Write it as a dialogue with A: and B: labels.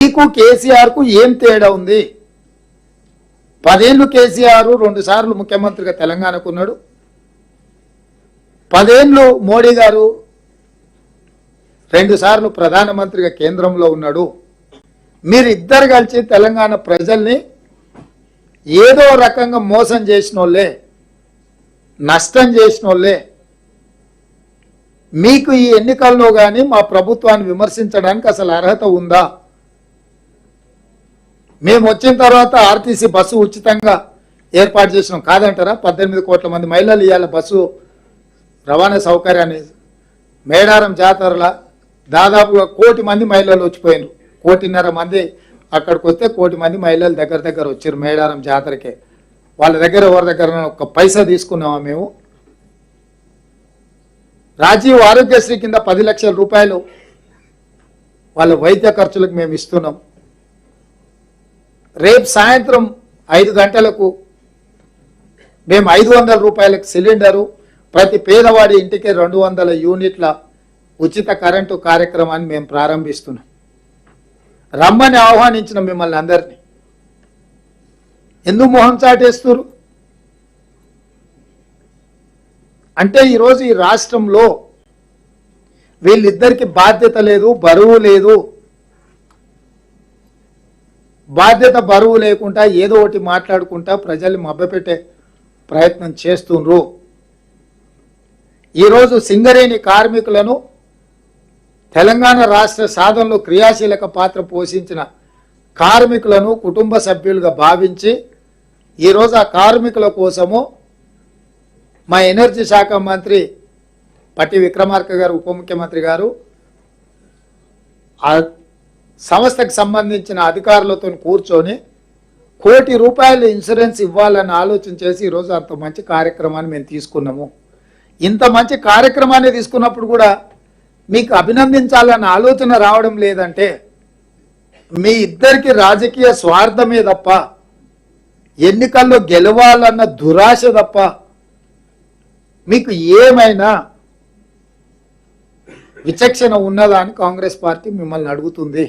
A: మీకు కేసీఆర్ కు ఏం తేడా ఉంది? 10 ఏళ్ళు కేసీఆర్ 2 సార్లు ముఖ్యమంత్రిగా తెలంగాణకు ఉన్నాడు. 10 ఏళ్ళు మోడీ గారు 2 సార్లు ప్రధానమంత్రిగా కేంద్రంలో ఉన్నాడు. మీరిద్దరు కలిసి తెలంగాణ ప్రజల్ని ఏదో రకంగా మోసం చేసినోళ్ళే, నష్టం చేసినోళ్ళే. మీకు ఈ ఎన్నికల్లో కానీ మా ప్రభుత్వాన్ని విమర్శించడానికి అసలు అర్హత ఉందా? మేము వచ్చిన తర్వాత ఆర్టీసీ బస్సు ఉచితంగా ఏర్పాటు చేసినాం కాదంటారా? 18 కోట్ల మంది మహిళలు ఇవాళ బస్సు రవాణా సౌకర్యాన్ని మేడారం జాతరల దాదాపుగా 1 కోటి మంది మహిళలు వచ్చిపోయినారు. 1.5 కోటి మంది అక్కడికి వస్తే 1 కోటి మంది మహిళలు దగ్గర వచ్చారు మేడారం జాతరకే. వాళ్ళ దగ్గర ఎవరి దగ్గర ఒక పైసా తీసుకున్నామా మేము? రాజీవ్ ఆరోగ్యశ్రీ కింద 10 లక్షల రూపాయలు వాళ్ళ వైద్య ఖర్చులకు మేము ఇస్తున్నాం. రేపు సాయంత్రం 5 గంటలకు మేము 500 రూపాయలకు సిలిండరు, ప్రతి పేదవాడి ఇంటికి 200 యూనిట్ల ఉచిత కరెంటు కార్యక్రమాన్ని మేము ప్రారంభిస్తున్నాం. రమ్మని ఆహ్వానించిన మిమ్మల్ని అందరినీ ఎందుకు మొహం చాటేస్తున్నారు? అంటే ఈరోజు ఈ రాష్ట్రంలో వీళ్ళిద్దరికి బాధ్యత లేదు, బరువు లేదు. బాధ్యత బరువు లేకుండా ఏదో ఒకటి మాట్లాడుకుంటా ప్రజల్ని మభ్యపెట్టే ప్రయత్నం చేస్తుండ్రు. ఈరోజు సింగరేణి కార్మికులను తెలంగాణ రాష్ట్ర సాధనలో క్రియాశీలక పాత్ర పోషించిన కార్మికులను కుటుంబ సభ్యులుగా భావించి ఈరోజు ఆ కార్మికుల కోసము మా ఎనర్జీ శాఖ మంత్రి పట్టి విక్రమార్క గారు, ఉప ముఖ్యమంత్రి గారు ఆ సంస్థకు సంబంధించిన అధికారులతో కూర్చొని 1 కోటి రూపాయలు ఇన్సూరెన్స్ ఇవ్వాలని ఆలోచన చేసి ఈరోజు అంత మంచి కార్యక్రమాన్ని మేము తీసుకున్నాము. ఇంత మంచి కార్యక్రమాన్ని తీసుకున్నప్పుడు కూడా మీకు అభినందించాలన్న ఆలోచన రావడం లేదంటే మీ ఇద్దరికి రాజకీయ స్వార్థమే తప్ప, ఎన్నికల్లో గెలవాలన్న దురాశ తప్ప మీకు ఏమైనా విచక్షణ ఉన్నదా అని కాంగ్రెస్ పార్టీ మిమ్మల్ని అడుగుతుంది.